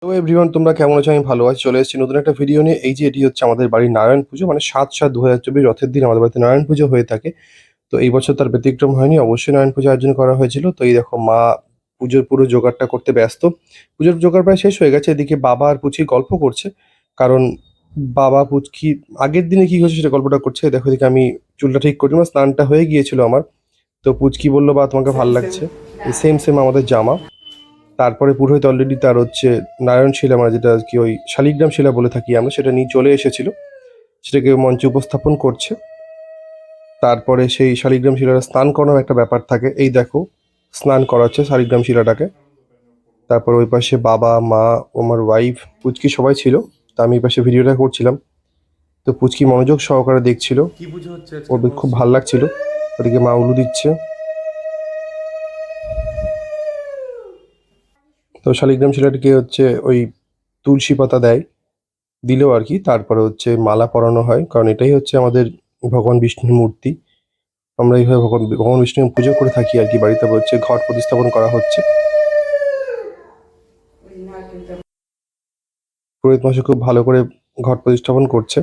তো এভরিওয়ান তোমরা কেমন আছো? আমি ভালো আছি। চলে এসেছি নতুন একটা ভিডিও নিয়ে। এই যে এটি হচ্ছে আমাদের বাড়ির নারায়ণ পুজো, মানে ৭/৭/২০২৪ রথের দিন আমাদের বাড়িতে নারায়ণ পুজো হয়ে থাকে। তো এই বছর তার ব্যতিক্রম হয়নি। অবশ্যই নারায়ণ পুজো আয়োজন করা হয়েছিল। তো এই দেখো মা পুজোর পুরো জোগাড়টা করতে ব্যস্ত। পুজোর জোগাড় প্রায় শেষ হয়ে গেছে। এদিকে বাবা আর পুচকি গল্প করছে। কারণ বাবা পুচকি আগের দিনে কি হয়েছে সেটা গল্পটা করছে। দেখো এদিকে আমি চুলটা ঠিক করছি, আমার স্নানটা হয়ে গিয়েছিল আমার। তো পুচকি বলল, "বা তোমাকে ভাল লাগছে।" সেম আমাদের জামা। তারপরে পুরোহিত অলরেডি তার হচ্ছে নারায়ণ শিলা, মানে যেটা কি ওই শালিগ্রাম শিলা বলে থাকি আমরা, সেটা নিয়ে চলে এসেছিল। সেটাকে মঞ্চে উপস্থাপন করছে। তারপরে সেই শালিগ্রাম শিলাটা স্নান করানোর একটা ব্যাপার থাকে। এই দেখো স্নান করাচ্ছে শালিগ্রাম শিলাটাকে। তারপর ওই পাশে বাবা, মা, আমার ওয়াইফ, পুচকি সবাই ছিল। তা আমি এই পাশে ভিডিওটা করছিলাম। তো পুচকি মনোযোগ সহকারে দেখছিল। কি পুজো হচ্ছে ওর আজকে খুব মহোৎসব? ভাল লাগছিল। ওদিকে মা উলু দিচ্ছে। তো শালিগ্রাম শিলাটিকে হচ্ছে ওই তুলসী পাতা দেয়, দিলেও আর কি। তারপরে হচ্ছে মালা পরানো হয়, কারণ এটাই হচ্ছে আমাদের ভগবান বিষ্ণুর মূর্তি। আমরা এইভাবে ভগবান ভগবান বিষ্ণুর পুজো করে থাকি আর কি। বাড়িতে হচ্ছে ঘট প্রতিস্থাপন করা হচ্ছে। পুরোহিত মশাই খুব ভালো করে ঘট প্রতিস্থাপন করছে।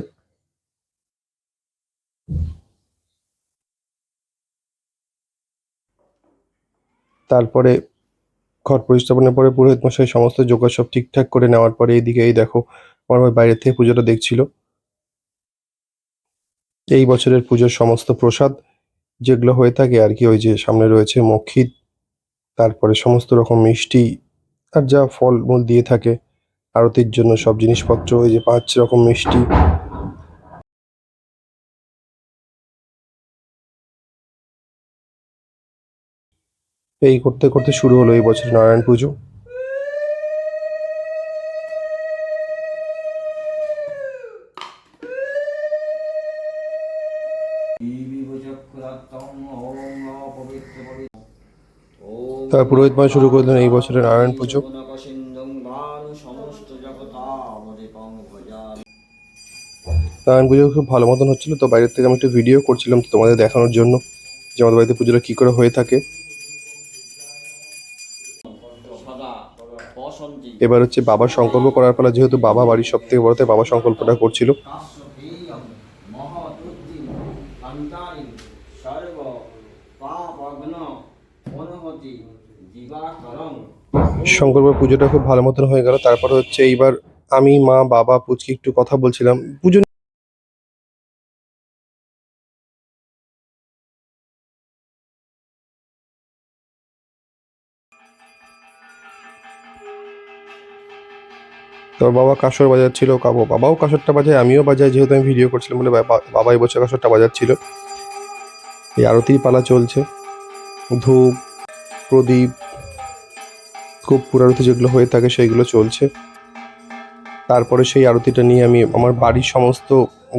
তারপরে ঘট প্রতিস্থাপনের পরে পুরোহিত মশাই সমস্ত যোগাড় সব ঠিকঠাক করে নেওয়ার পরে এইদিকে এই দেখো আমার ভাই বাইরে থেকে পুজোটা দেখছিল। এই বছরের পুজোর সমস্ত প্রসাদ যেগুলো হয়ে থাকে আর কি, ওই যে সামনে রয়েছে মক্ষিত, তারপরে সমস্ত রকম মিষ্টি, আর যা ফলমূল দিয়ে থাকে আরতির জন্য সব জিনিসপত্র, ওই যে ৫ রকম মিষ্টি। এই করতে করতে শুরু হলো এই বছর নারায়ণ পুজো। তার পুরোহিত মশাই শুরু করলেন এই বছরের নারায়ণ পুজো। নারায়ণ পুজো খুব ভালো মতন হচ্ছিল। তো বাইরের থেকে আমি একটু ভিডিও করছিলাম তো তোমাদের দেখানোর জন্য যে আমাদের বাড়িতে পুজোটা কি করে হয়ে থাকে। এবার হচ্ছে বাবার সংকল্প করার পালা, যেহেতু বাবা বাড়ির সব থেকে বড়তে, বাবা সংকল্পটা করছিল। সংকল্প পুজোটা খুব ভালো মতন হয়ে গেল। তারপর হচ্ছে এইবার আমি, মা, বাবা, পুচকি একটু কথা বলছিলাম পুজো। তোর বাবা কাসর বাজাচ্ছিল, বাবাও কাসরটা বাজায়, আমিও বাজাই, যেহেতু আমি ভিডিও করছিলাম বলে বাবা এই বছর কাসরটা বাজাচ্ছিল। এই আরতির পালা চলছে। ধূপ, প্রদীপ, খুব পুরারতি যেগুলো হয়ে থাকে সেইগুলো চলছে। তারপরে সেই আরতিটা নিয়ে আমি আমার বাড়ির সমস্ত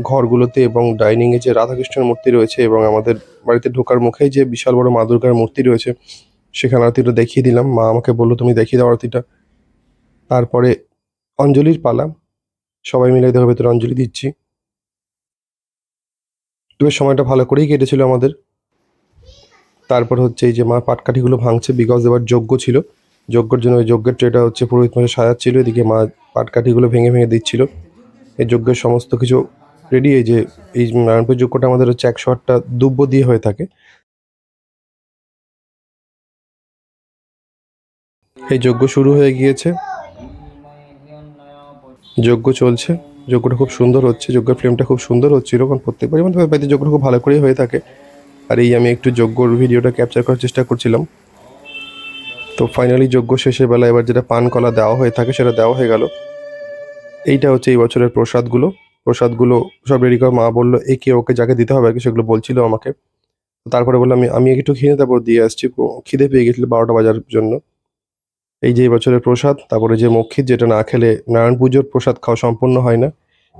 ঘরগুলোতে এবং ডাইনিংয়ে যে রাধাকৃষ্ণের মূর্তি রয়েছে এবং আমাদের বাড়িতে ঢোকার মুখেই যে বিশাল বড় মা দুর্গার মূর্তি রয়েছে সেখানে আরতিটা দেখিয়ে দিলাম। মা আমাকে বললো, তুমি দেখিয়ে দাও আরতিটা। তারপরে অঞ্জলির পালা। সবাই মিলে দেখো ভেতরে অঞ্জলি দিচ্ছি। তবে সময়টা ভালো করেই কেটেছিল আমাদের। তারপর হচ্ছে এই যে মা পাটকাঠিগুলো ভাঙছে, বিকজ এবার যজ্ঞ ছিল। যজ্ঞের জন্য ওই যজ্ঞের ট্রেটা হচ্ছে পুরোহিত মশাই সাজাচ্ছিল, এদিকে মা পাটকাঠিগুলো ভেঙে ভেঙে দিচ্ছিল। এই যজ্ঞের সমস্ত কিছু রেডি। এই যে এই নারায়ণপুর যজ্ঞটা আমাদের হচ্ছে ১০৮টা দুব্য দিয়ে হয়ে থাকে। এই যজ্ঞ শুরু হয়ে গিয়েছে, যজ্ঞ চলছে। যজ্ঞটা খুব সুন্দর হচ্ছে, যজ্ঞের ফ্লেমটা খুব সুন্দর হচ্ছিল, কারণ প্রত্যেকবারই আমাদের বাড়িতে যজ্ঞটা খুব ভালো করেই হয়ে থাকে। আর এই আমি একটু যজ্ঞর ভিডিওটা ক্যাপচার করার চেষ্টা করছিলাম। তো ফাইনালি যজ্ঞ শেষের বেলা এবার যেটা পান কলা দেওয়া হয়ে থাকে সেটা দেওয়া হয়ে গেল। এইটা হচ্ছে এই বছরের প্রসাদগুলো। প্রসাদগুলো সব রেডি করে মা বললো একে ওকে যাকে দিতে হবে আর কি, সেগুলো বলছিল আমাকে। তারপরে বললাম আমি একটু খেয়ে নিই, তারপর দিয়ে আসছি। খিদে পেয়ে গেছিল ১২টা বাজার জন্য। এই যে এই বছরের প্রসাদ, তারপরে যে মক্ষিত, যেটা না খেলে নারায়ণ পুজোর প্রসাদ খাওয়া সম্পূর্ণ হয় না।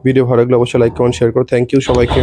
ভিডিও ভালো লাগলে অবশ্যই লাইক, কমেন্ট, শেয়ার করো। থ্যাংক ইউ সবাইকে।